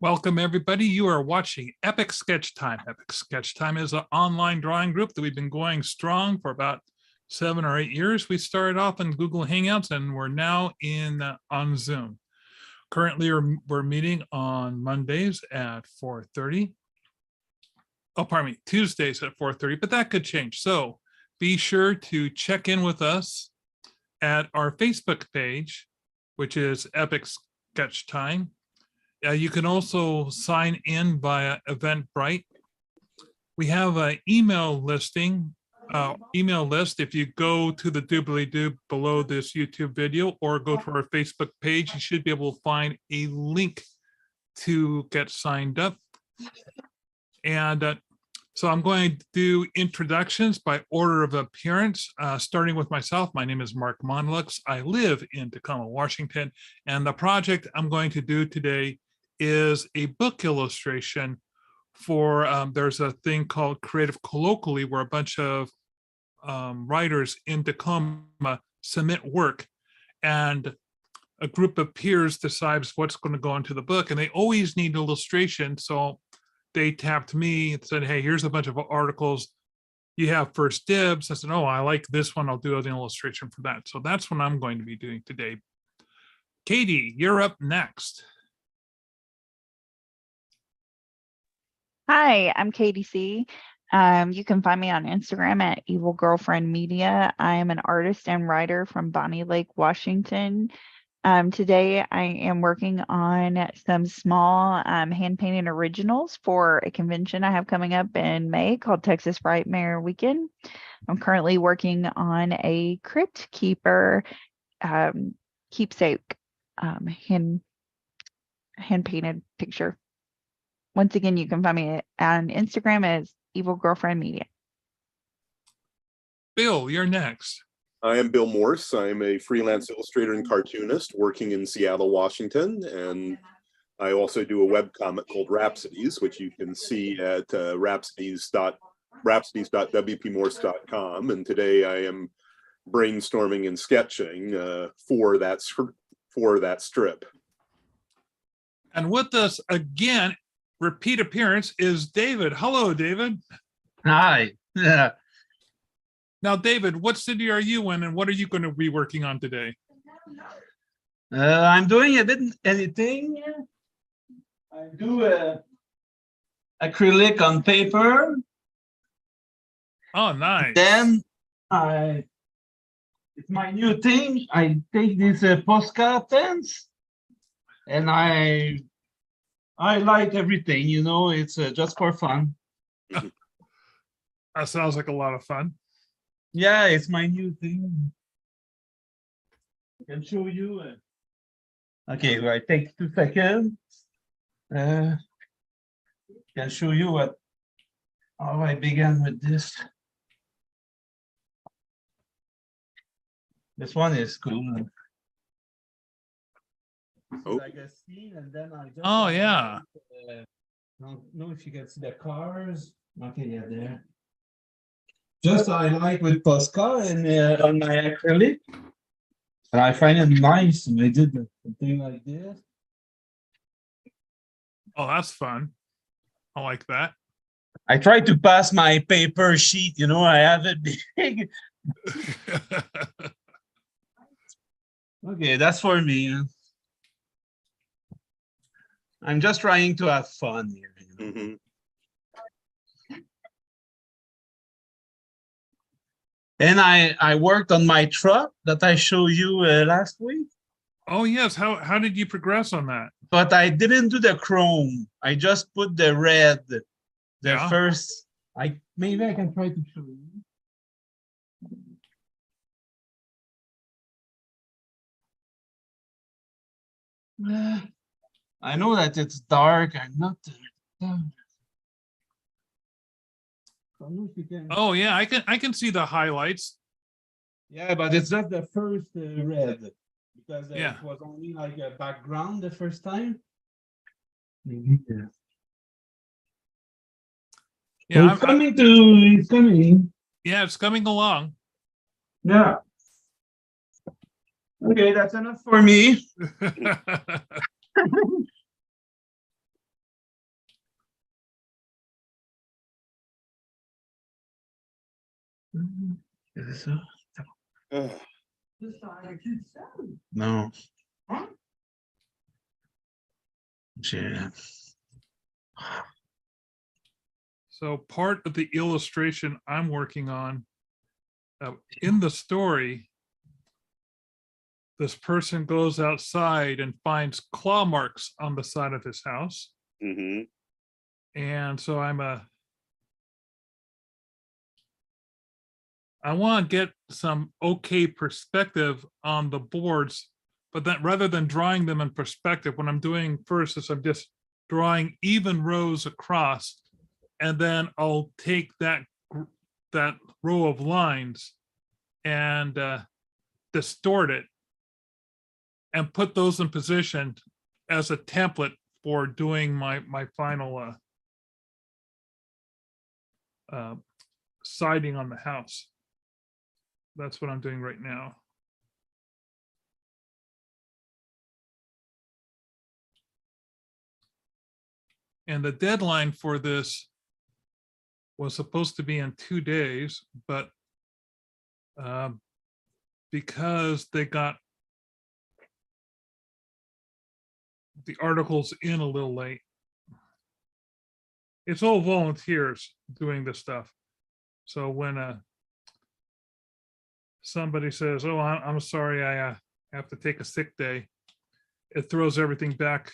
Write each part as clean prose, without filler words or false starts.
Welcome, everybody. You are watching Epic Sketch Time. Epic Sketch Time is an online drawing group that we've been going strong for about 7 or 8 years. We started off in Google Hangouts and we're now on Zoom. Currently, we're meeting on Mondays at 4:30. Oh, pardon me, Tuesdays at 4:30, but that could change. So be sure to check in with us at our Facebook page, which is Epic Sketch Time. You can also sign in via Eventbrite. We have an email list. If you go to the doobly-doo below this YouTube video or go to our Facebook page, you should be able to find a link to get signed up. And so I'm going to do introductions by order of appearance, starting with myself. My name is Mark Monlux. I live in Tacoma, Washington, and the project I'm going to do today is a book illustration for, there's a thing called Creative Colloquially where a bunch of writers in Tacoma submit work and a group of peers decides what's going to go into the book, and they always need illustration. So they tapped me and said, hey, here's a bunch of articles. You have first dibs. I said, oh, I like this one. I'll do an illustration for that. So that's what I'm going to be doing today. Katie, you're up next. Hi, I'm Katie C. You can find me on Instagram at Evil Girlfriend Media. I am an artist and writer from Bonnie Lake, Washington. Today I am working on some small hand-painted originals for a convention I have coming up in May called Texas Frightmare Weekend. I'm currently working on a Crypt Keeper keepsake hand-painted picture. Once again, you can find me on Instagram as Evil Girlfriend Media. Bill, you're next. I am Bill Morse. I'm a freelance illustrator and cartoonist working in Seattle, Washington, and I also do a webcomic called Rhapsodies, which you can see at rhapsodies.wpmorse.com. And today I am brainstorming and sketching for that strip. And with us again, repeat appearance, is David. Hello, David. Hi. Yeah. Now, David, what city are you in and what are you going to be working on today? I'm doing a bit anything. I do acrylic on paper. Oh, nice. Then it's my new thing. I take these postcard pens and I like everything, you know, it's just for fun. That sounds like a lot of fun. Yeah, it's my new thing. I can show you. Okay, right, take 2 seconds. Can show you how I began with this. This one is cool. Oh. Like a scene, and then I just Yeah. Don't know if you can see the cars. Okay, yeah, there. Just I like with Posca and on my acrylic, and I find it nice. And I did something like this. Oh, that's fun. I like that. I try to pass my paper sheet. You know, I have it big. Okay, that's for me. I'm just trying to have fun here. You know? Mm-hmm. And I worked on my truck that I showed you last week. Oh, yes. How did you progress on that? But I didn't do the chrome. I just put the red. The first. Maybe I can try to show you. I know that it's dark. I'm not. Oh, yeah, I can see the highlights. Yeah, but it's not the first red because Yeah. it was only like a background the first time. Maybe. Yeah, It's coming. Yeah, it's coming along. Yeah. Okay, that's enough for me. Is this Uh, no. Yeah. So part of the illustration I'm working on, in the story, this person goes outside and finds claw marks on the side of his house. hmm And so I want to get some okay perspective on the boards, but then rather than drawing them in perspective, what I'm doing first is I'm just drawing even rows across, and then I'll take that row of lines and distort it and put those in position as a template for doing my final siding on the house. That's what I'm doing right now. And the deadline for this was supposed to be in 2 days, but because they got the articles in a little late, it's all volunteers doing this stuff. So when somebody says, "Oh, I'm sorry, I have to take a sick day," it throws everything back.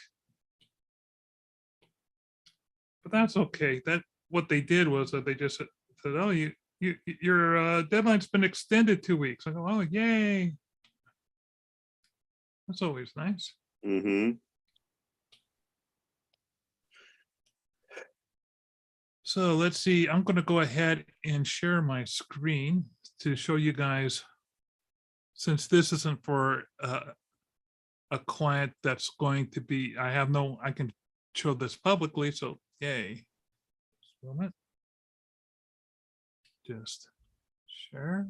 But that's okay. That what they did was that they just said, "Oh, your deadline's been extended 2 weeks." I go, "Oh, yay!" That's always nice. hmm So let's see. I'm going to go ahead and share my screen to show you guys. Since this isn't for a client that's going to be, I can show this publicly. So yay. Just a moment. Just share.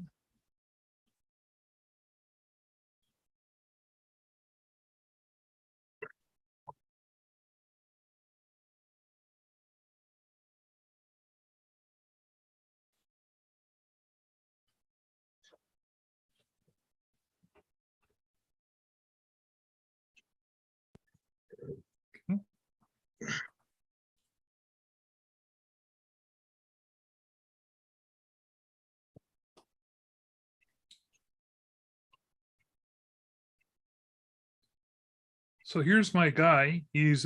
So here's my guy. He's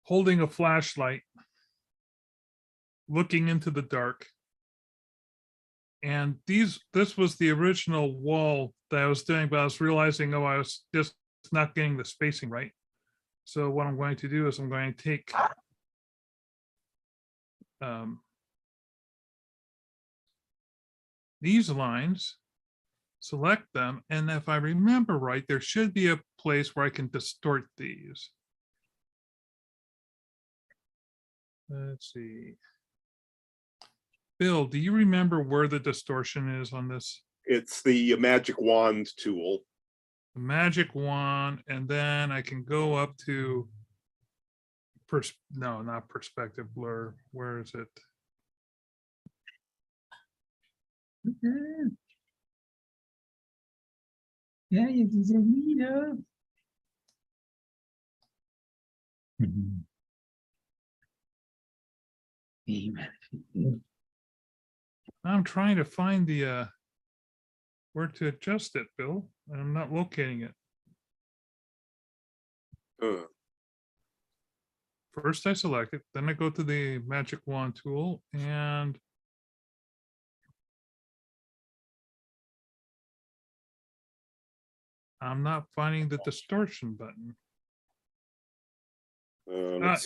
holding a flashlight, looking into the dark. And this was the original wall that I was doing, but I was realizing, oh, I was just not getting the spacing right. So what I'm going to do is I'm going to take these lines, select them, and if I remember right, there should be a place where I can distort these. Let's see. Bill, do you remember where the distortion is on this? It's the magic wand tool. The magic wand, and then I can go up to no, not perspective blur. Where is it? Yeah, you deserve me, yeah. I'm trying to find the where to adjust it, Bill, and I'm not locating it. First I select it, then I go to the magic wand tool and I'm not finding the distortion button.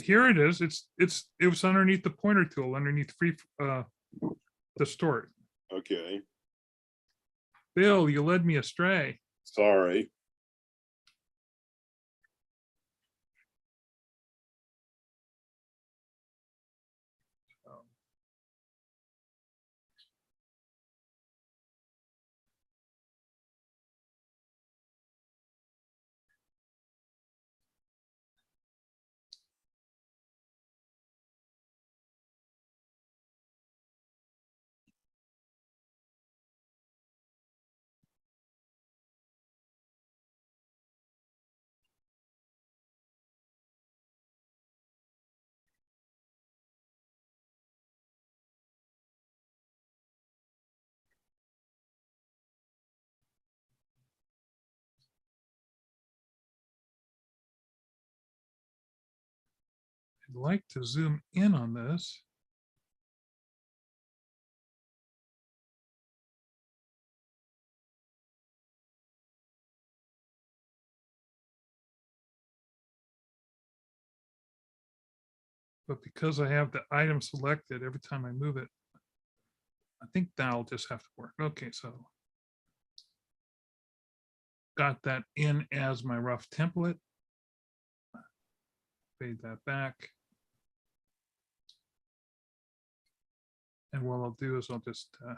Here it is. It was underneath the pointer tool, underneath free distort. Okay, Bill, you led me astray. sorry. like to zoom in on this. But because I have the item selected, every time I move it, I think that'll just have to work. Okay, so got that in as my rough template. Fade that back. And what I'll do is I'll just, I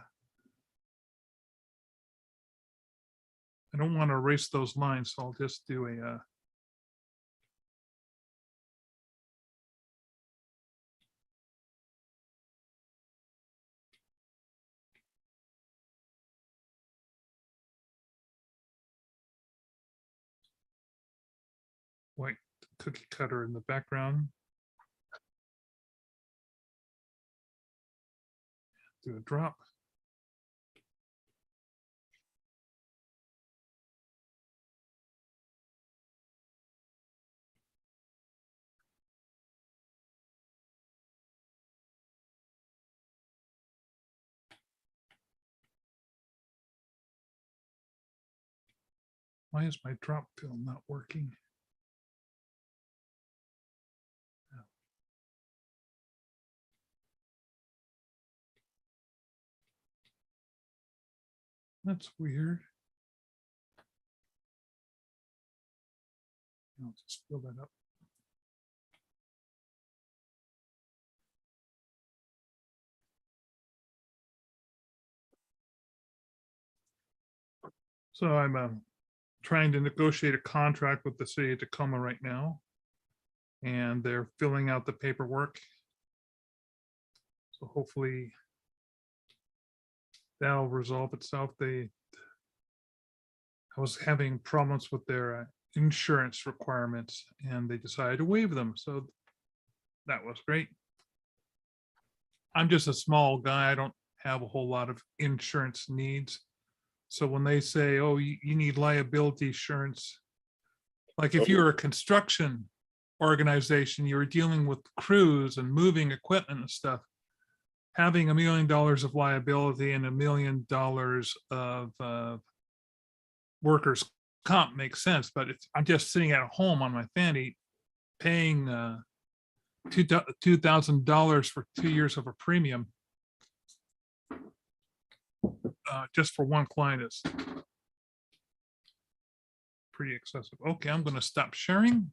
don't want to erase those lines, so I'll just do a, white cookie cutter in the background. Do a drop. Why is my drop fill not working? That's weird. I'll just fill that up. So I'm trying to negotiate a contract with the city of Tacoma right now, and they're filling out the paperwork. So hopefully that'll resolve itself. I was having problems with their insurance requirements, and they decided to waive them. So that was great. I'm just a small guy. I don't have a whole lot of insurance needs. So when they say, oh, you need liability insurance, like if you're a construction organization, you're dealing with crews and moving equipment and stuff, having $1 million of liability and $1 million of workers' comp makes sense. But I'm just sitting at home on my fanny paying $2,000 for 2 years of a premium. Just for one client is pretty excessive. Okay, I'm going to stop sharing.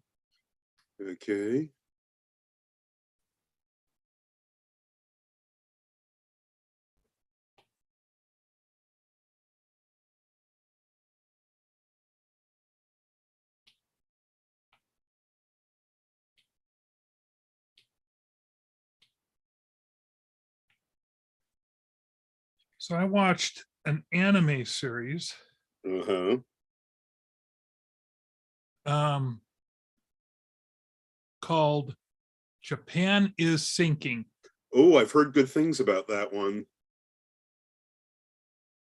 Okay. So I watched an anime series called Japan is Sinking. Oh, I've heard good things about that one.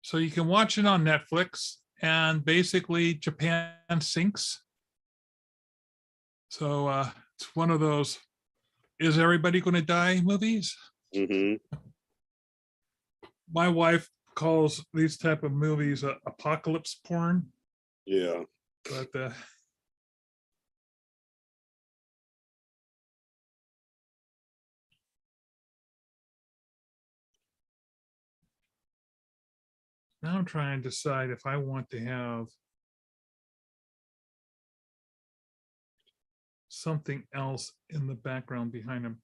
So you can watch it on Netflix, and basically Japan sinks. So it's one of those, is everybody going to die movies? My wife calls these type of movies apocalypse porn. Yeah. But now I'm trying to decide if I want to have something else in the background behind him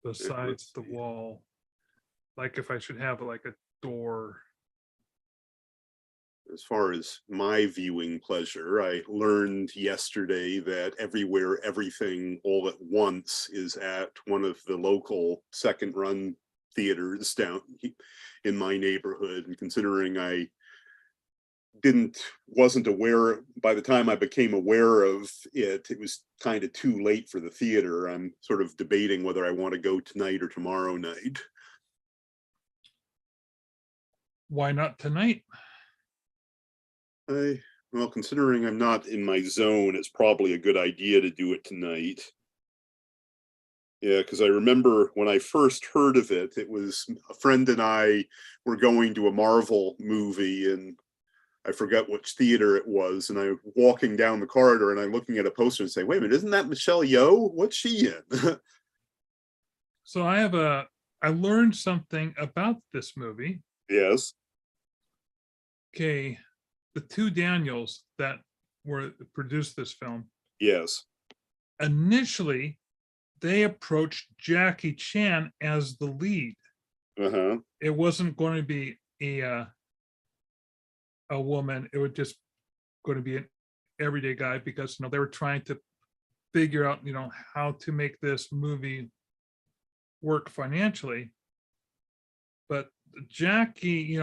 besides the wall. Like if I should have like a door. As far as my viewing pleasure, I learned yesterday that Everywhere, Everything, All at Once is at one of the local second run theaters down in my neighborhood. And considering I wasn't aware, by the time I became aware of it, it was kind of too late for the theater. I'm sort of debating whether I want to go tonight or tomorrow night. Why not tonight? Well, considering I'm not in my zone, it's probably a good idea to do it tonight. Yeah, because I remember when I first heard of it, it was a friend and I were going to a Marvel movie, and I forgot which theater it was. And I'm walking down the corridor and I'm looking at a poster and say, wait a minute, isn't that Michelle Yeoh? What's she in? So I learned something about this movie. Yes. Okay, the two Daniels that produced this film, Yes. initially they approached Jackie Chan as the lead. Uh-huh. It wasn't going to be a woman. It was just going to be an everyday guy, because they were trying to figure out how to make this movie work financially. But Jackie,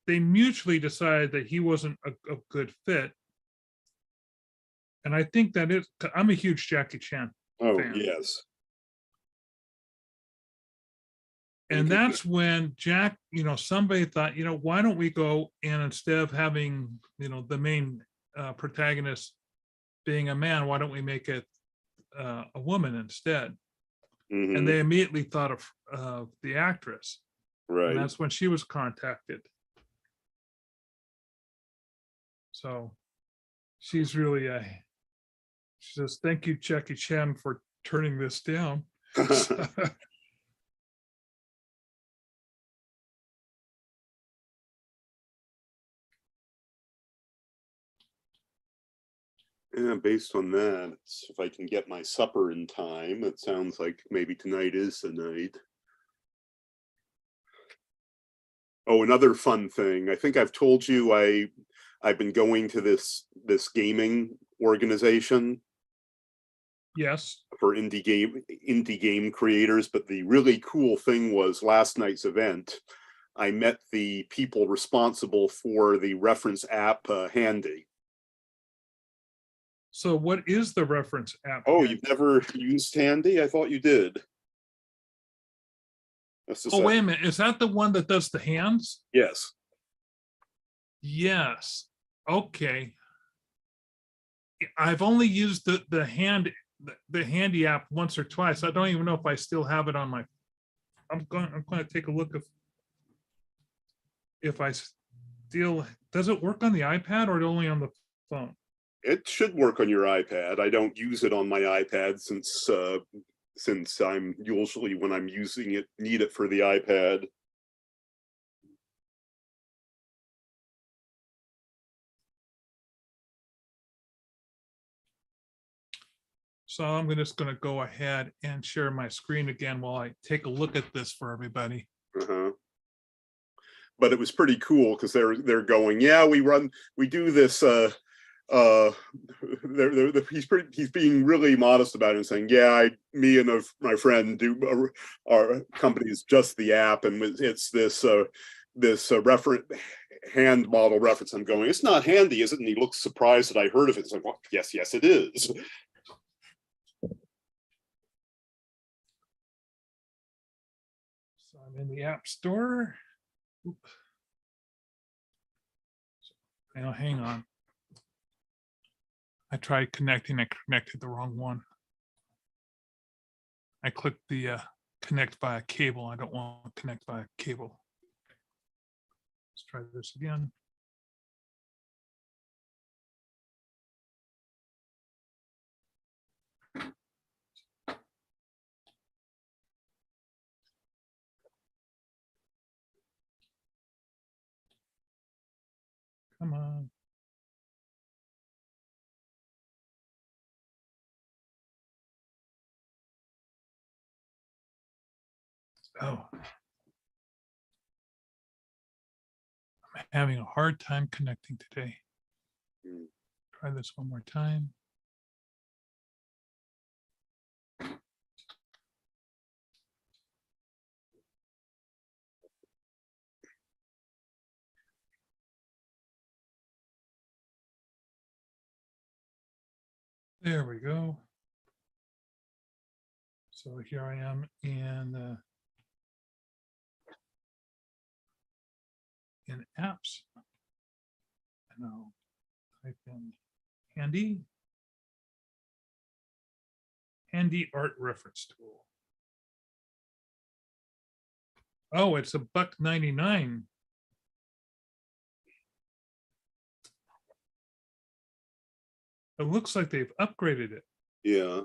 they mutually decided that he wasn't a good fit. And I think that is, I'm a huge Jackie Chan Oh, fan. yes. And Okay. that's when somebody thought, why don't we go, and instead of having, the main protagonist being a man, why don't we make it a woman instead? Mhm. And they immediately thought of the actress. And Right. that's when she was contacted. So she's really she says, thank you, Jackie Chan, for turning this down. Yeah, based on that, if I can get my supper in time, it sounds like maybe tonight is the night. Oh, another fun thing. I think I've told you I've been going to this gaming organization Yes. for indie game creators, but the really cool thing was last night's event, I met the people responsible for the reference app Handy. So what is the reference app? Oh, you've never used Handy? I thought you did. Oh, wait a minute. Is that the one that does the hands? Yes. Yes. Okay. I've only used the Handy app once or twice. I don't even know if I still have it on my. I'm going to take a look if I still. Does it work on the iPad or only on the phone? It should work on your iPad. I don't use it on my iPad since I'm usually, when I'm using it, need it for the iPad. So I'm just going to go ahead and share my screen again while I take a look at this for everybody. Uh-huh. But it was pretty cool because they're going, yeah, we do this. He's being really modest about it and saying, yeah, me and my friend do our company is just the app, and it's this reference hand model reference. I'm going, it's not Handy, is it? And he looks surprised that I heard of it. It's like, well, yes, it is. So I'm in the App Store. Oops. Now, hang on. I tried connecting. I connected the wrong one. I clicked the connect via cable. I don't want to connect via cable. Let's try this again. Come on. Oh. I'm having a hard time connecting today. Try this one more time. There we go. So here I am in apps. And I'll type in Handy. handy art reference tool. Oh, it's $1.99. It looks like they've upgraded it. Yeah.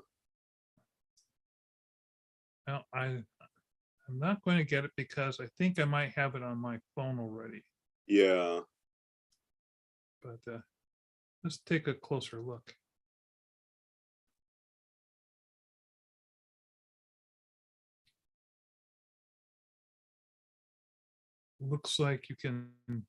Now, I'm not going to get it because I think I might have it on my phone already. Yeah. But let's take a closer look. Looks like you can the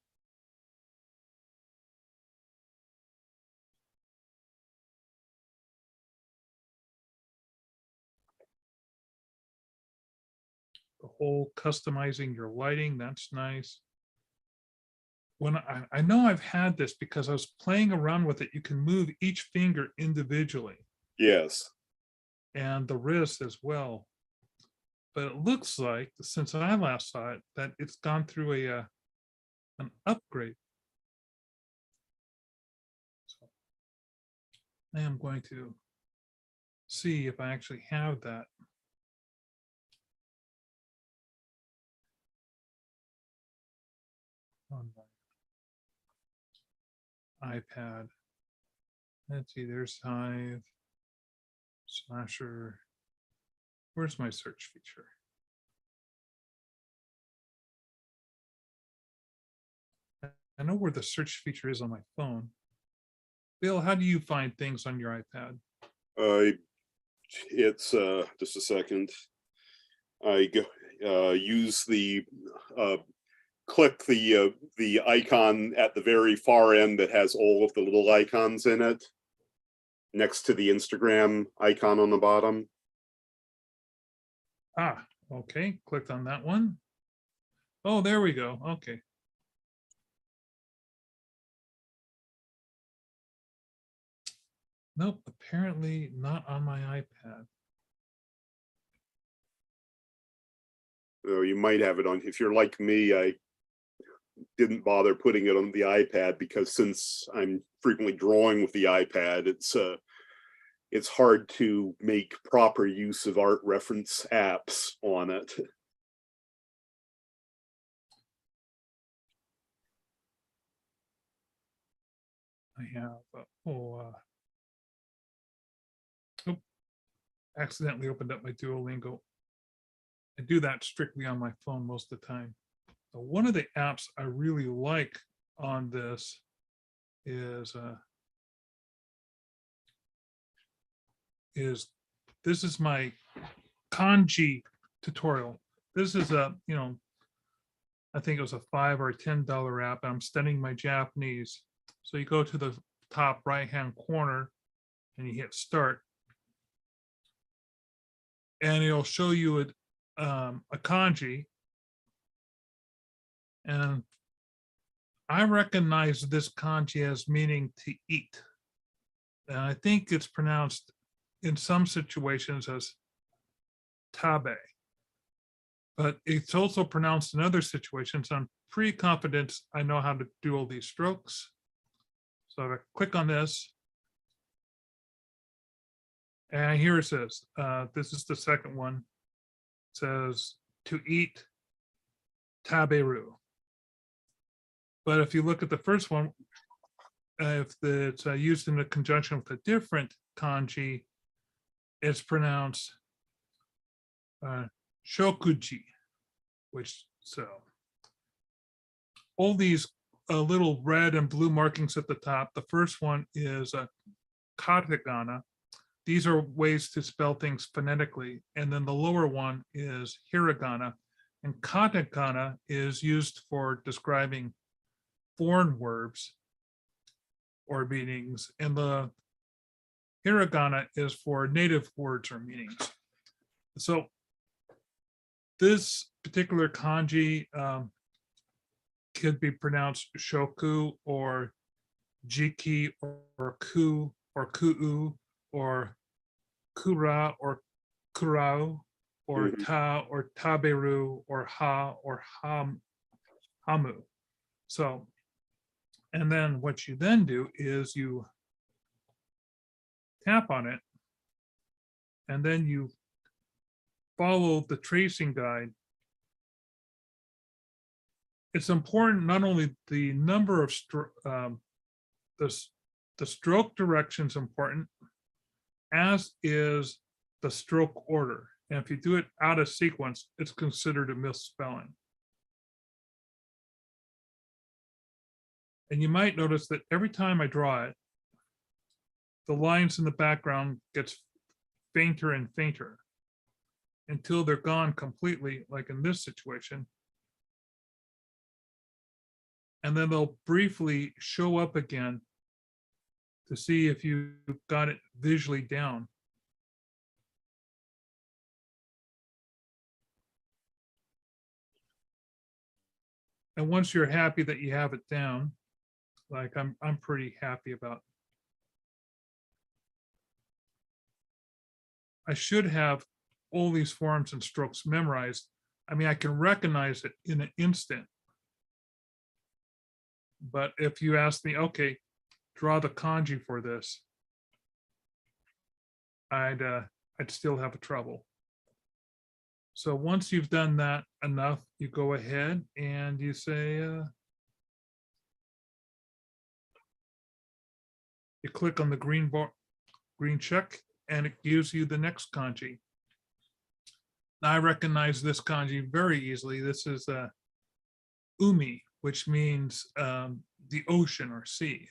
whole customizing your lighting, that's nice. When I know I've had this because I was playing around with it, you can move each finger individually Yes. and the wrist as well. But it looks like, since I last saw it, that it's gone through an upgrade. So I am going to see if I actually have that. On my iPad. Let's see, there's Hive, Slasher. Where's my search feature? I know where the search feature is on my phone. Bill, how do you find things on your iPad? It's just a second. I go use the click the icon at the very far end that has all of the little icons in it, next to the Instagram icon on the bottom. Ah, okay, clicked on that one. Oh, there we go, okay. Nope, apparently not on my iPad. Oh, you might have it on, if you're like me, I didn't bother putting it on the iPad because since I'm frequently drawing with the iPad, it's hard to make proper use of art reference apps on it. I have, accidentally opened up my Duolingo. I do that strictly on my phone most of the time. So one of the apps I really like on this is this is my kanji tutorial. This is I think it was a $5 or $10 app. I'm studying my Japanese. So you go to the top right-hand corner and you hit start. And it'll show you a kanji. And I recognize this kanji as meaning to eat. And I think it's pronounced in some situations as tabe. But it's also pronounced in other situations. I'm pretty confident I know how to do all these strokes. So if I click on this, and here it says, this is the second one. It says to eat taberu. But if you look at the first one, if it's used in a conjunction with a different kanji, it's pronounced shokuji, which so all these little red and blue markings at the top. The first one is katakana. These are ways to spell things phonetically. And then the lower one is hiragana. And katakana is used for describing foreign words or meanings. And the hiragana is for native words or meanings. So this particular kanji could be pronounced shoku or jiki or ku or kuu or kura or kurao or ta or taberu or ha or hamu. So, and then what you then do is you tap on it and then you follow the tracing guide. It's important not only the number of the stroke direction is important, as is the stroke order. And if you do it out of sequence, it's considered a misspelling. And you might notice that every time I draw it, the lines in the background gets fainter and fainter until they're gone completely, like in this situation. And then they'll briefly show up again to see if you got it visually down. And once you're happy that you have it down, like I'm pretty happy about. I should have all these forms and strokes memorized. I mean, I can recognize it in an instant. But if you ask me, okay, draw the kanji for this, I'd still have a trouble. So once you've done that enough, you go ahead and you say, you click on the green check, and it gives you the next kanji. Now I recognize this kanji very easily. This is umi, which means the ocean or sea.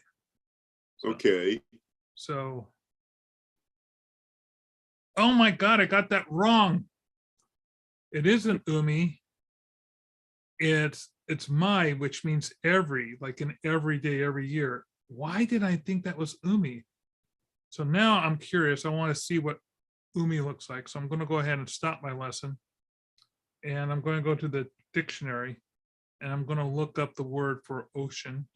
Okay. So, oh my God, I got that wrong. It isn't umi. It's mai, which means every, like in every day, every year. Why did I think that was umi? So now I'm curious. I want to see what umi looks like. So I'm going to go ahead and stop my lesson. And I'm going to go to the dictionary. And I'm going to look up the word for ocean.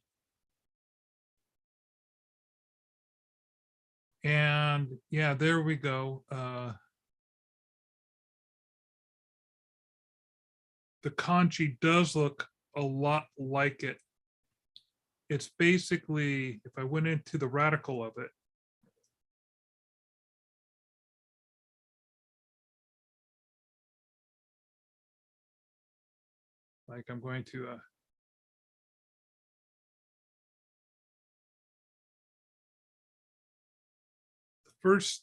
And yeah, there we go. The kanji does look a lot like it. It's basically, if I went into the radical of it, like I'm going to the first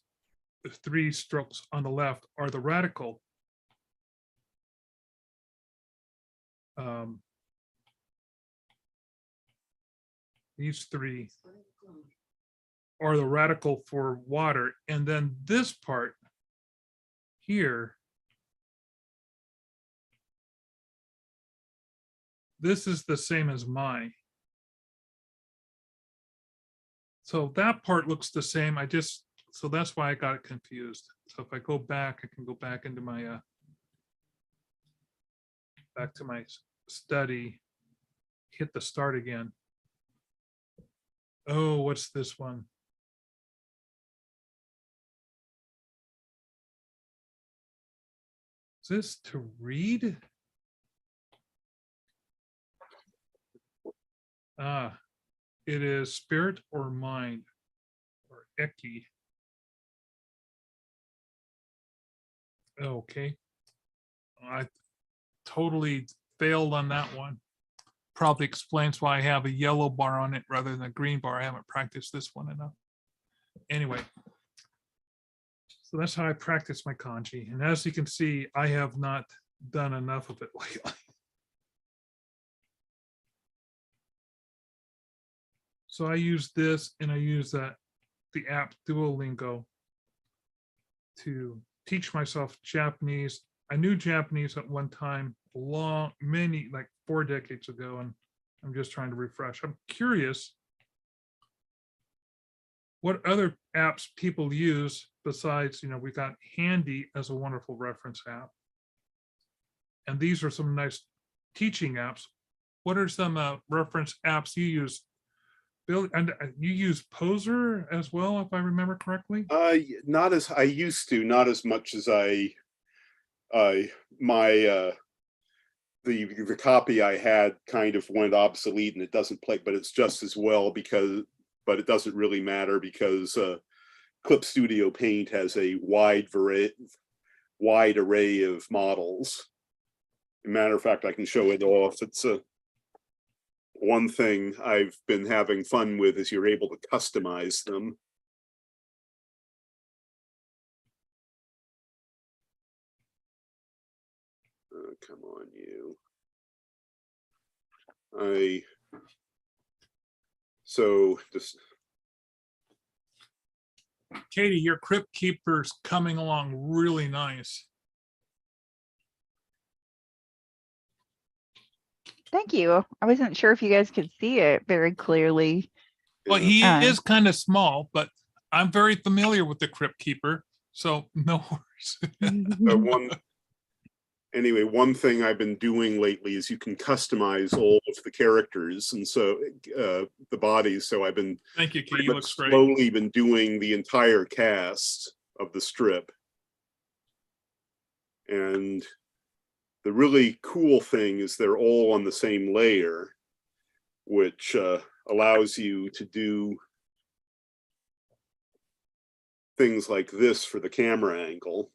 three strokes on the left are the radical. These three are the radical for water. And then this part here, this is the same as mai. So that part looks the same. So that's why I got it confused. So if I go back, I can go back into my, back to my study, hit the start again. Oh, what's this one? Is this to read? Ah, it is spirit or mind, or eki. Okay. I totally failed on that one. Probably explains why I have a yellow bar on it rather than a green bar. I haven't practiced this one enough. Anyway, so that's how I practice my kanji. And as you can see, I have not done enough of it lately. So I use this, and I use the app Duolingo to teach myself Japanese. I knew Japanese at one time, like 4 decades ago, and I'm just trying to refresh. I'm curious what other apps people use besides, we got Handy as a wonderful reference app. And these are some nice teaching apps. What are some reference apps you use? Bill, and you use Poser as well, if I remember correctly? Not as I used to, not as much as the copy I had kind of went obsolete and it doesn't play, but it's just as well but it doesn't really matter because Clip Studio Paint has a wide array of models. As a matter of fact, I can show it off. It's one thing I've been having fun with is you're able to customize them. Come on, you. So just. Katie, your Crypt Keeper's coming along really nice. Thank you. I wasn't sure if you guys could see it very clearly. Well, he Uh. is kind of small, but I'm very familiar with the Crypt Keeper, so no worries. One thing I've been doing lately is you can customize all of the characters, and so the bodies. So I've been Thank you, Katie. You look great. Slowly been doing the entire cast of the strip, and the really cool thing is they're all on the same layer, which allows you to do things like this for the camera angle.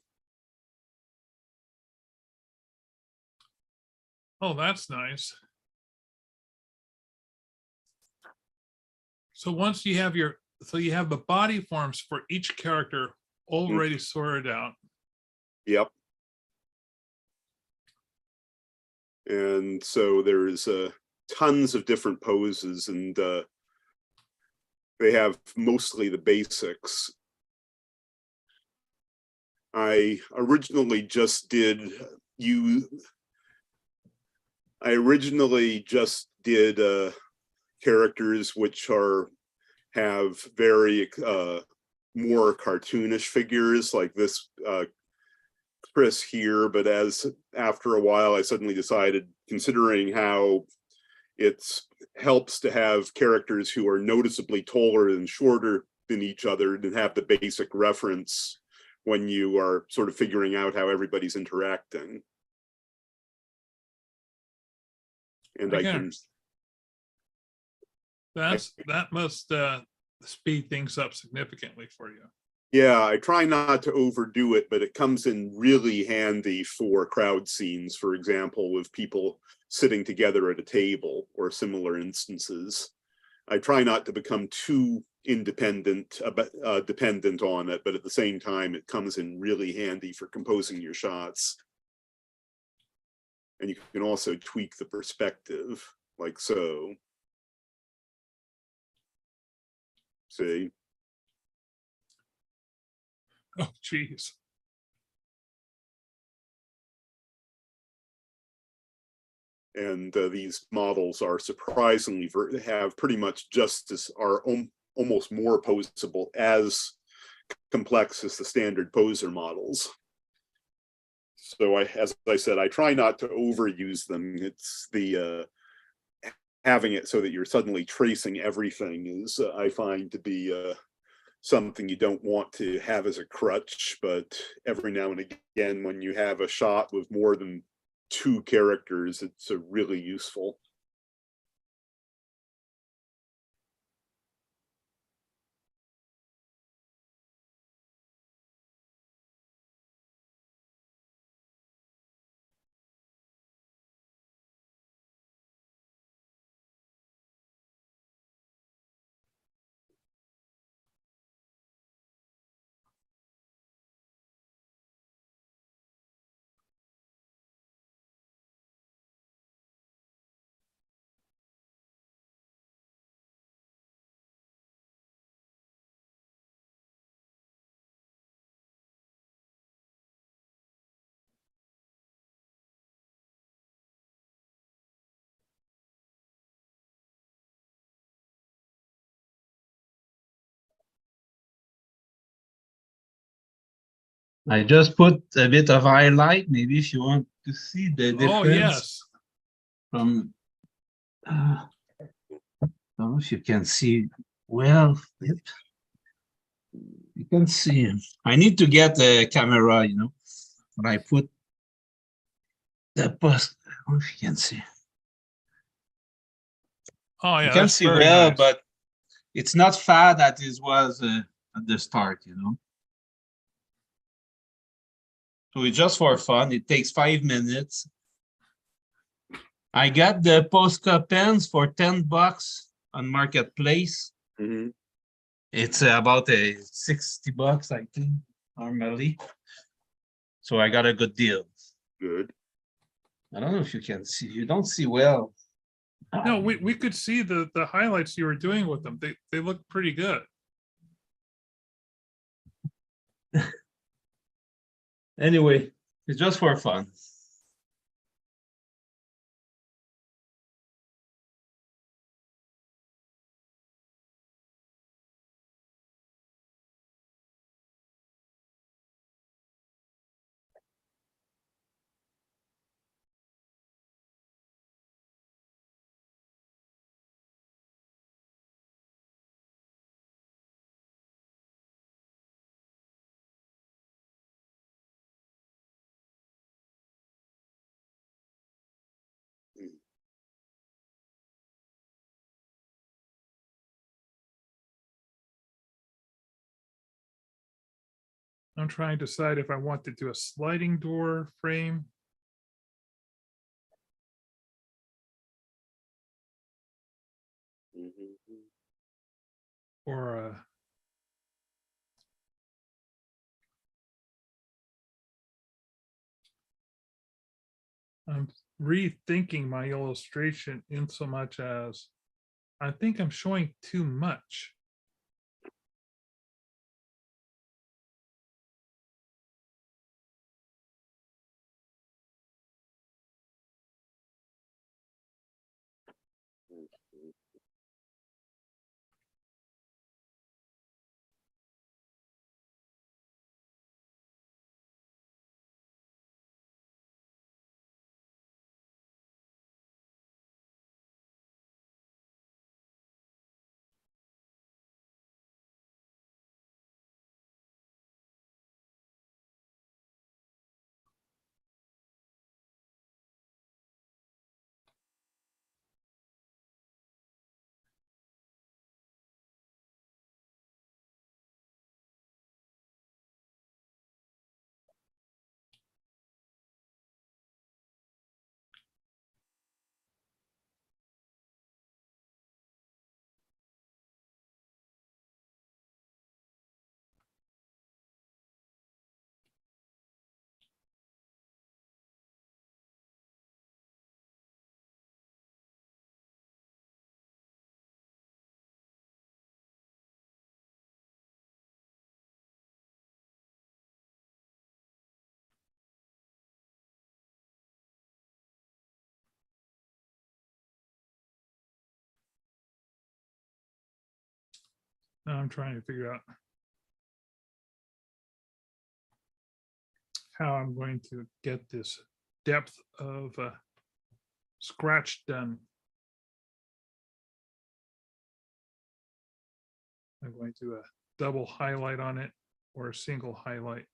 Oh, that's nice. So once you have you have the body forms for each character already sorted out. Yep. And so there's tons of different poses, and they have mostly the basics. I originally just did characters which have very more cartoonish figures like this Chris here, but after a while I suddenly decided, considering how it helps to have characters who are noticeably taller and shorter than each other and have the basic reference when you are sort of figuring out how everybody's interacting. And Again, that must speed things up significantly for you. Yeah, I try not to overdo it, but it comes in really handy for crowd scenes, for example, with people sitting together at a table or similar instances. I try not to become too dependent on it, but at the same time, it comes in really handy for composing your shots. And you can also tweak the perspective, like so. See? Oh, geez. And these models are surprisingly have pretty much almost more posable, as complex as the standard poser models. So as I said, I try not to overuse them. It's the having it so that you're suddenly tracing everything is I find to be something you don't want to have as a crutch, but every now and again, when you have a shot with more than 2 characters, it's really useful. I just put a bit of highlight, maybe if you want to see the difference. Oh, yes. From, I don't know if you can see well. You can see. I need to get the camera, when I put the post. I don't know if you can see. Oh, yeah. You can see well, nice. But it's not far that it was at the start, you know. So it's just for fun. It takes 5 minutes. I got the Posca pens for $10 on Marketplace. Mhm. It's about $60, I think, normally. So I got a good deal. Good. I don't know if you can see. You don't see well. No, we could see the highlights you were doing with them. They look pretty good. Anyway, it's just for fun. I'm trying to decide if I want to do a sliding door frame. Mhm. Or a I'm rethinking my illustration in so much as I think I'm showing too much. Now I'm trying to figure out how I'm going to get this depth of scratch done. I'm going to double highlight on it or a single highlight.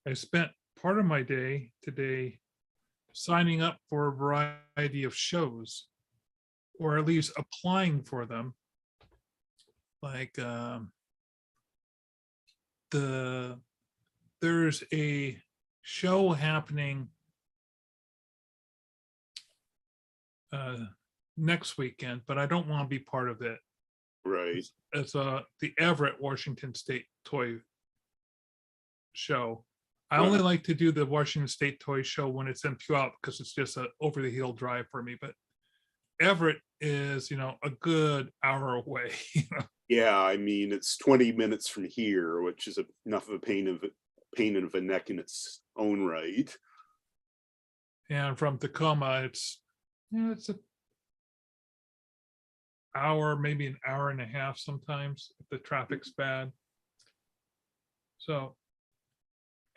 I spent part of my day today signing up for a variety of shows, or at least applying for them. Like there's a show happening next weekend, but I don't want to be part of it. Right. It's the Everett, Washington State toy show. I only like to do the Washington State toy show when it's in Puyallup because it's just an over the hill drive for me. But Everett is, a good hour away. Yeah, I mean, it's 20 minutes from here, which is enough of a pain of a neck in its own right. And from Tacoma, it's an hour, maybe an hour and a half sometimes if the traffic's bad. So,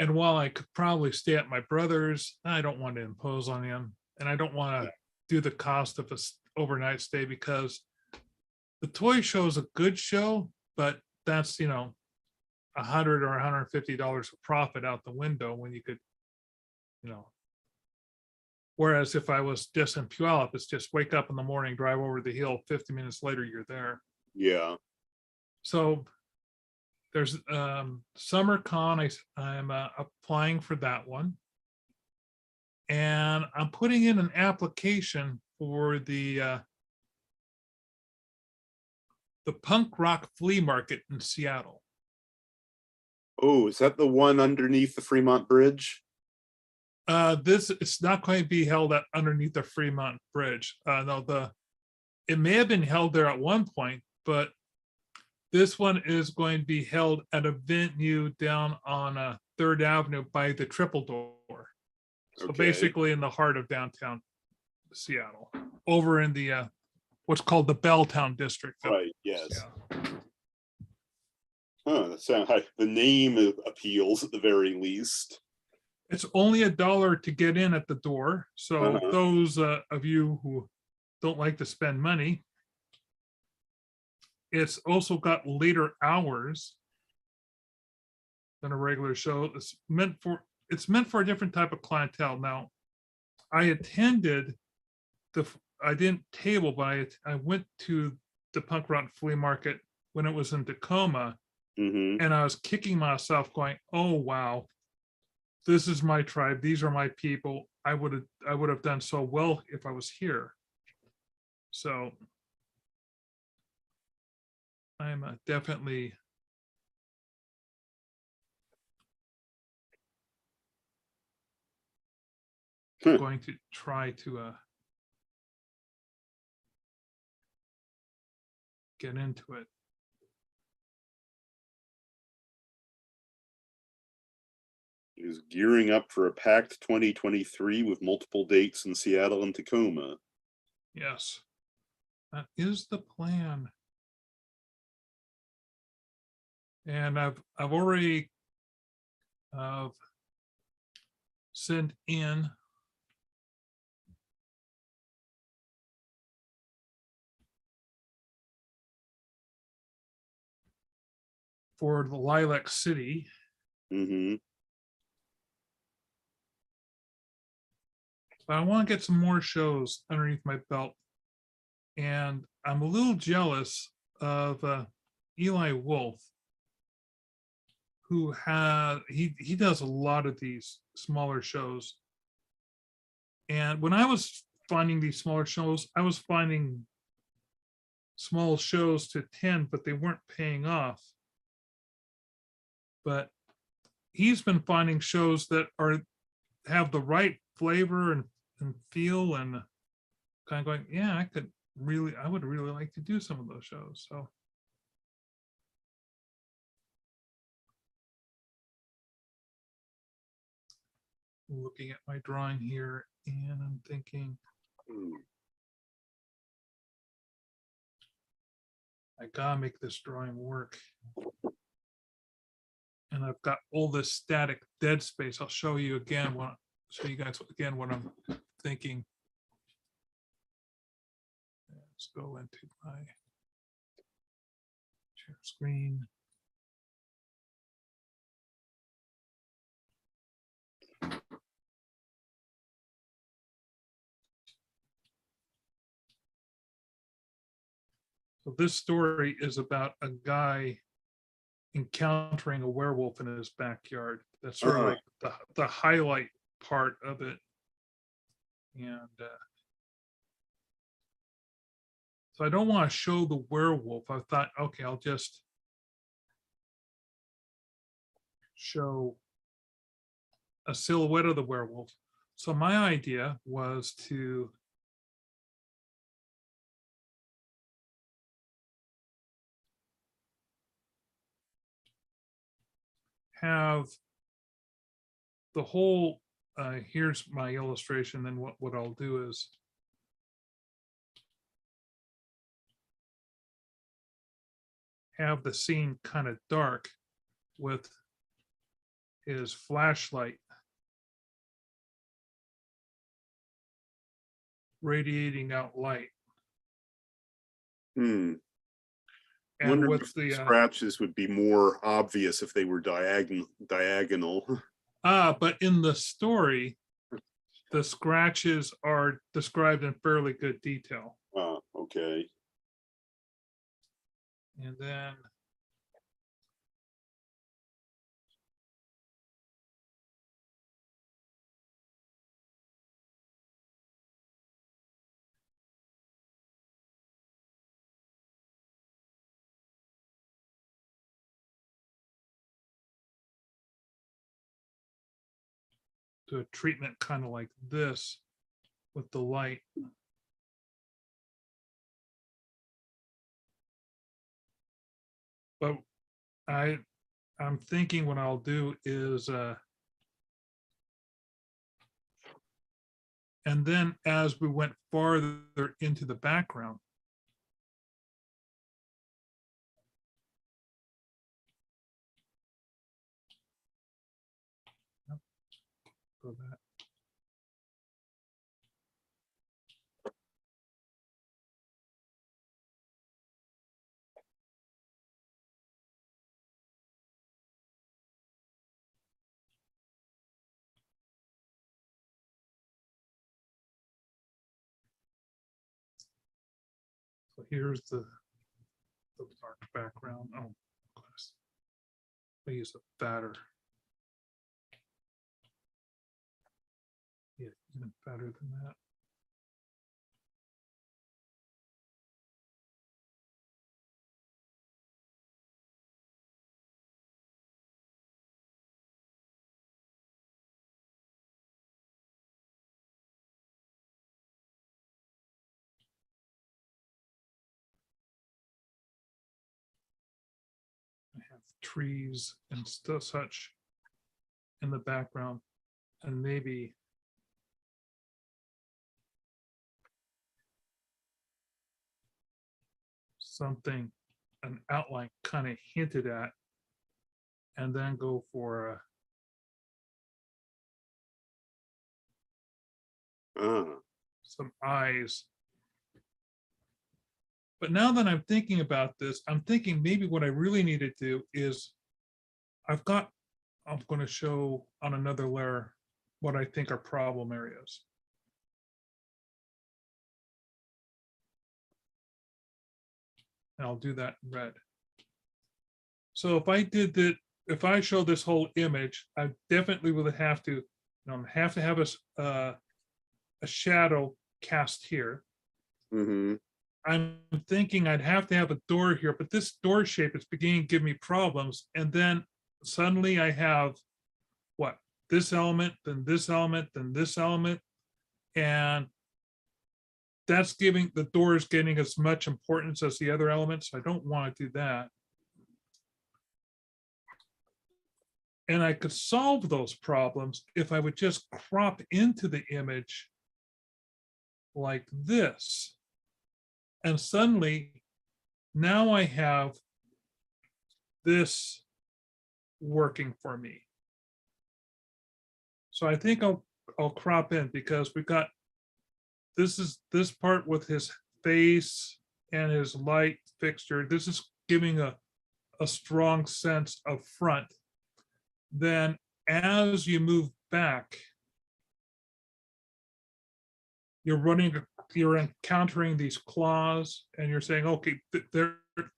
and while I could probably stay at my brother's, I don't want to impose on him, and I don't want to do the cost of a overnight stay because the toy show is a good show, but that's $100 or $150 of profit out the window when you could Whereas if I was just in Puyallup, it's just wake up in the morning, drive over the hill, 50 minutes later, you're there. Yeah. So there's SummerCon, I'm applying for that one. And I'm putting in an application for the punk rock flea market in Seattle. Oh, is that the one underneath the Fremont Bridge? It's not going to be held at underneath the Fremont Bridge. No, it may have been held there at one point, but this one is going to be held at a venue down on 3rd Avenue by the Triple Door. So Okay. basically in the heart of downtown Seattle, over in the what's called the Belltown district. Right, yes. Yeah. Huh, that sounds like the name appeals at the very least. It's only $1 to get in at the door. So Uh-huh. those of you who don't like to spend money, it's also got later hours than a regular show. It's meant for a different type of clientele. Now, I attended I didn't table, but I went to the punk rock flea market when it was in Tacoma, Mm-hmm. and I was kicking myself going, oh wow, this is my tribe, these are my people. I would have done so well if I was here. So I'm definitely going to try to get into it. Is gearing up for a packed 2023 with multiple dates in Seattle and Tacoma. Yes, that is the plan. And I've already sent in for the Lilac City. Mm-hmm. But I want to get some more shows underneath my belt. And I'm a little jealous of Eli Wolf, who he does a lot of these smaller shows. And when I was finding these smaller shows, I was finding small shows to attend, but they weren't paying off. But he's been finding shows that have the right flavor and feel, and kind of going, yeah, I would really like to do some of those shows. So looking at my drawing here, and I'm thinking, I gotta make this drawing work. And I've got all this static dead space. I'll show you guys again what I'm thinking. Let's go into my share screen. So this story is about a guy encountering a werewolf in his backyard. That's sort of like the highlight part of it. And so I don't want to show the werewolf. I thought, okay, I'll just show a silhouette of the werewolf. So my idea was to have the whole, here's my illustration. Then what I'll do is have the scene kind of dark with his flashlight radiating out light. And And with with the scratches would be more obvious if they were diagonal. but in the story, the scratches are described in fairly good detail. Okay. And then do a treatment kind of like this with the light. But I'm thinking what I'll do is and then as we went farther into the background, go that. So here's the dark background. Oh, goodness. I use a fatter. Yeah, even better than that. I have trees and stuff such in the background, and maybe something, an outline kind of hinted at, and then go for some eyes. But now that I'm thinking about this, I'm thinking maybe what I really need to do is I'm going to show on another layer what I think are problem areas. And I'll do that in red. So if I did that, if I show this whole image, I definitely would have to, have a shadow cast here. Mm-hmm. I'm thinking I'd have to have a door here, but this door shape is beginning to give me problems. And then suddenly I have what? This element, then this element, then this element. And that's giving the door is getting as much importance as the other elements. I don't want to do that. And I could solve those problems if I would just crop into the image like this. And suddenly, now I have this working for me. So I think I'll crop in because we've got this part with his face and his light fixture. This is giving a strong sense of front. Then as you move back, you're encountering these claws and you're saying, okay,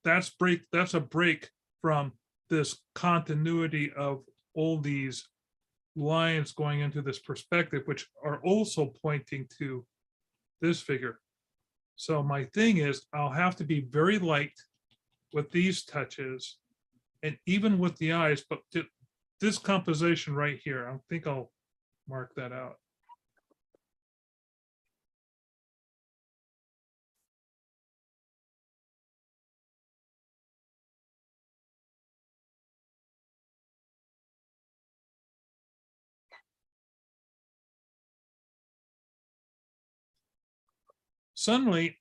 that's a break from this continuity of all these lines going into this perspective, which are also pointing to this figure. So my thing is I'll have to be very light with these touches and even with the eyes, but this composition right here, I think I'll mark that out. Suddenly,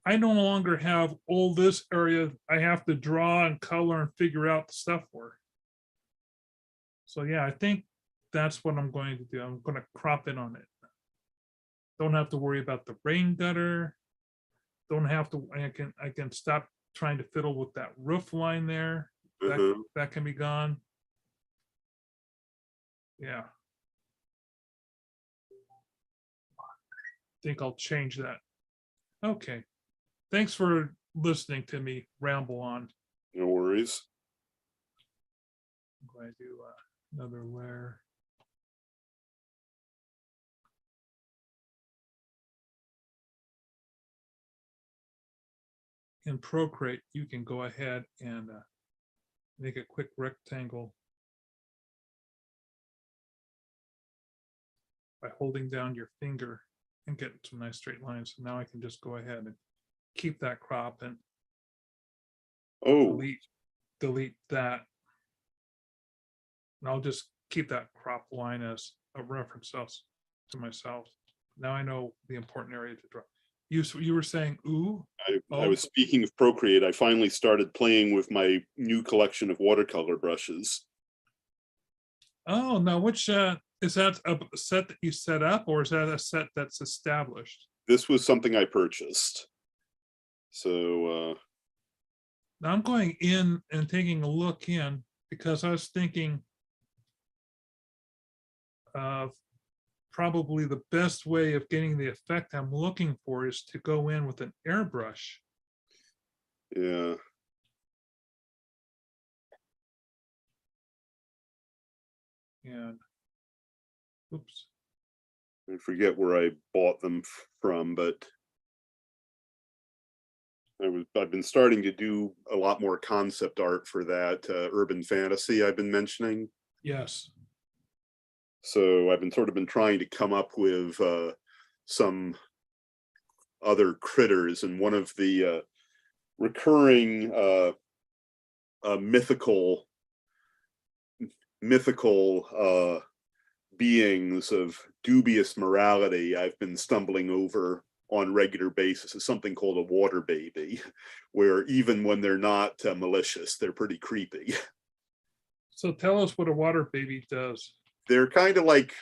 I no longer have all this area I have to draw and color and figure out the stuff for. So yeah, I think that's what I'm going to do. I'm going to crop in on it. Don't have to worry about the rain gutter. Don't have to, I can stop trying to fiddle with that roof line there. That can be gone. Yeah. think I'll change that. Okay. Thanks for listening to me ramble on. No worries. I'm going to do another layer. In Procreate, you can go ahead and make a quick rectangle by holding down your finger and get some nice straight lines. So now I can just go ahead and keep that crop and Oh, delete that. And I'll just keep that crop line as a reference else to myself. Now I know the important area to draw. You were saying, ooh? I was speaking of Procreate. I finally started playing with my new collection of watercolor brushes. Oh, now which is that a set that you set up, or is that a set that's established? This was something I purchased. So Now I'm going in and taking a look in because I was thinking probably the best way of getting the effect I'm looking for is to go in with an airbrush. yeah. And oops. I forget where I bought them from, but I've been starting to do a lot more concept art for that urban fantasy I've been mentioning. Yes. So I've been trying to come up with some other critters, and one of the recurring mythical beings of dubious morality I've been stumbling over on regular basis is something called a water baby, where even when they're not malicious, they're pretty creepy. So tell us what a water baby does. They're kind of like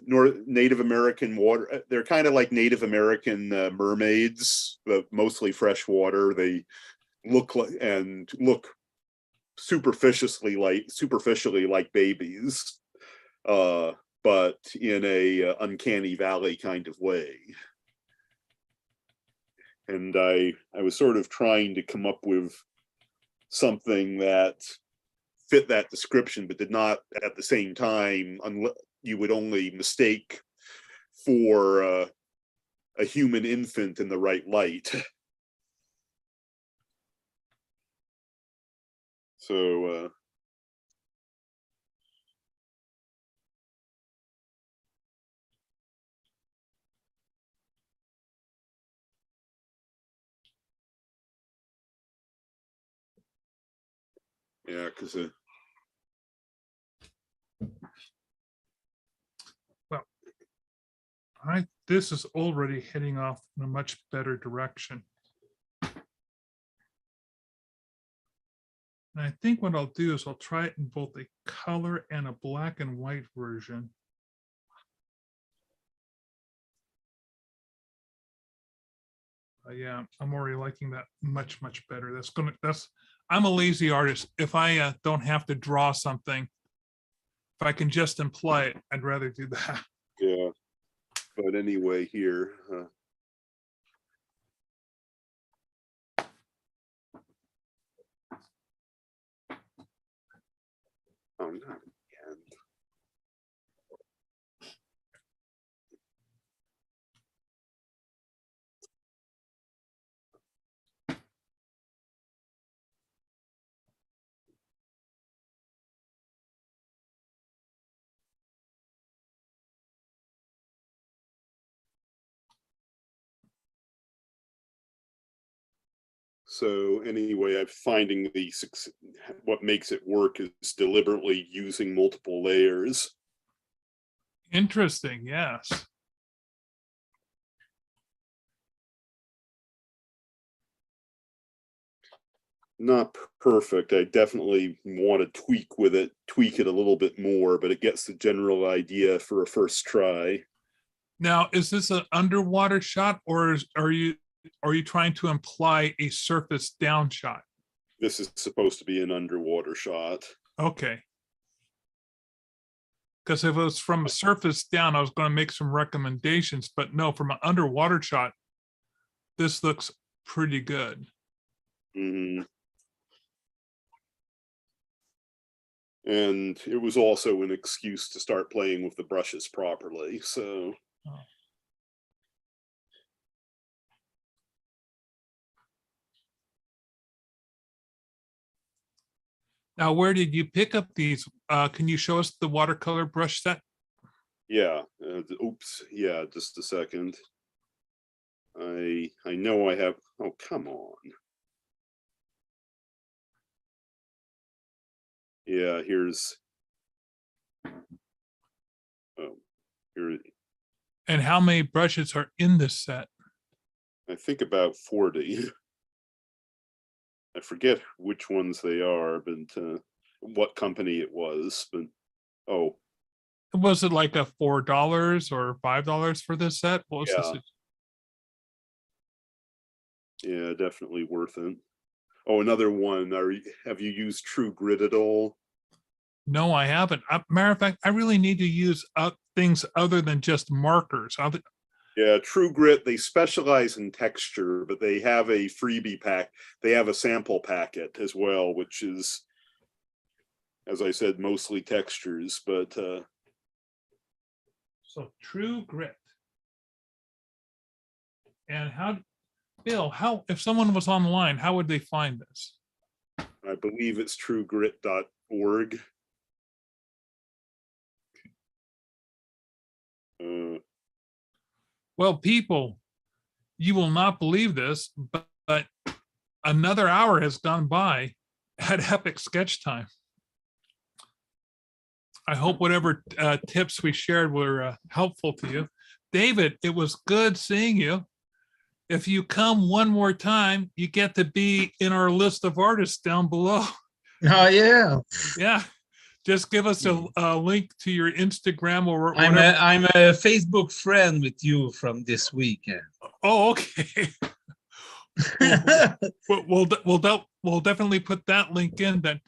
Native American water. They're kind of like Native American mermaids, but mostly freshwater. They look superficially like babies, but in a uncanny valley kind of way. And I was sort of trying to come up with something that fit that description, but did not at the same time, you would only mistake for a human infant in the right light. So yeah, because this is already heading off in a much better direction. And I think what I'll do is I'll try it in both a color and a black and white version. Yeah, I'm already liking that much better. I'm a lazy artist. If I don't have to draw something, if I can just imply it, I'd rather do that. yeah. But anyway, here. Oh, not again. So anyway, I'm finding what makes it work is deliberately using multiple layers. Interesting, yes. Not perfect. I definitely want to tweak it a little bit more, but it gets the general idea for a first try. Now, is this an underwater shot, or are you trying to imply a surface down shot? This is supposed to be an underwater shot. Okay. Because if it was from a surface down, I was going to make some recommendations, but no, from an underwater shot, this looks pretty good. Mhm. And it was also an excuse to start playing with the brushes properly, so. Oh. Now, where did you pick up these? Can you show us the watercolor brush set? Yeah, oops, yeah, just a second. I know I have, oh, come on. Yeah, here's, oh, here, And how many brushes are in this set? I think about 40. I forget which ones they are, but what company it was, but, oh, Was it like a $4 or $5 for this set? What was Yeah. this? yeah, definitely worth it. Oh, another one, have you used True Grit at all? No, I haven't. Matter of fact, I really need to use things other than just markers. Yeah, True Grit, they specialize in texture, but they have a freebie pack. They have a sample packet as well, which is, as I said, mostly textures, but So True Grit. And Bill, if someone was online, how would they find this? I believe it's truegrit.org. Well, people, you will not believe this, but another hour has gone by at Epic Sketch Time. I hope whatever tips we shared were helpful to you. David, it was good seeing you. If you come one more time, you get to be in our list of artists down below. Oh, yeah. Yeah. Just give us a link to your Instagram or I'm whatever. a Facebook friend with you from this weekend. Oh, okay. We'll definitely put that link in then.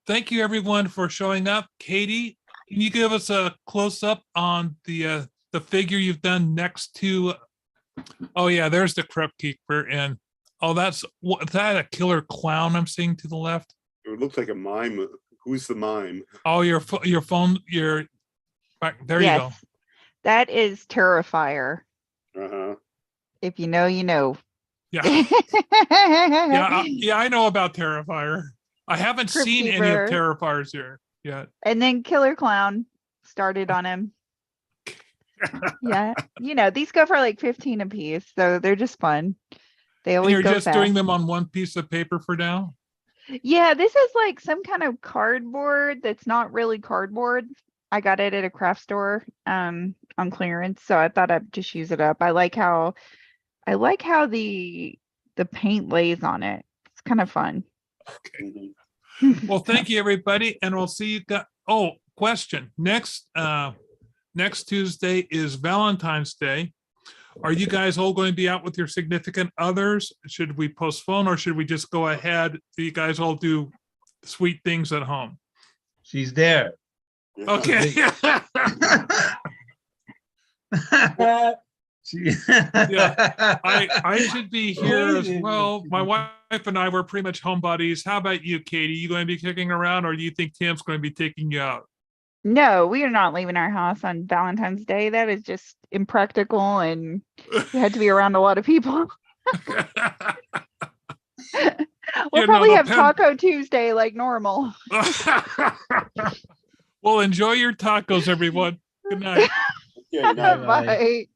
Thank you everyone for showing up. Katie, can you give us a close up on the figure you've done next to? Oh yeah, there's the Crypt Keeper, and oh, is that a killer clown I'm seeing to the left? It looks like a mime. Who's the mime? Oh, your phone, there you go. That is Terrifier. Uh-huh. If you know, you know. Yeah. Yeah, I know about Terrifier. I haven't Crypt seen any of Keeper. Terrifiers here yet. And then Killer Clown started on him. Yeah, these go for like 15 a piece, so they're just fun. They And always you're go just fast. doing them on one piece of paper for now? Yeah, this is like some kind of cardboard that's not really cardboard. I got it at a craft store on clearance, so I thought I'd just use it up. I like how the paint lays on it. It's kind of fun. Okay. Well, thank you everybody, and we'll see you. Oh, question. Next Tuesday is Valentine's Day. Are you guys all going to be out with your significant others? Should we postpone or should we just go ahead? Do you guys all do sweet things at home? She's there. Okay. Yeah, I should be here as well. My wife and I were pretty much homebodies. How about you, Katie? You going to be kicking around, or do you think Tim's going to be taking you out? No, we are not leaving our house on Valentine's Day. That is just impractical, and you had to be around a lot of people. We'll probably have Taco Tuesday like normal. Well, enjoy your tacos, everyone. Good night. Okay, Bye.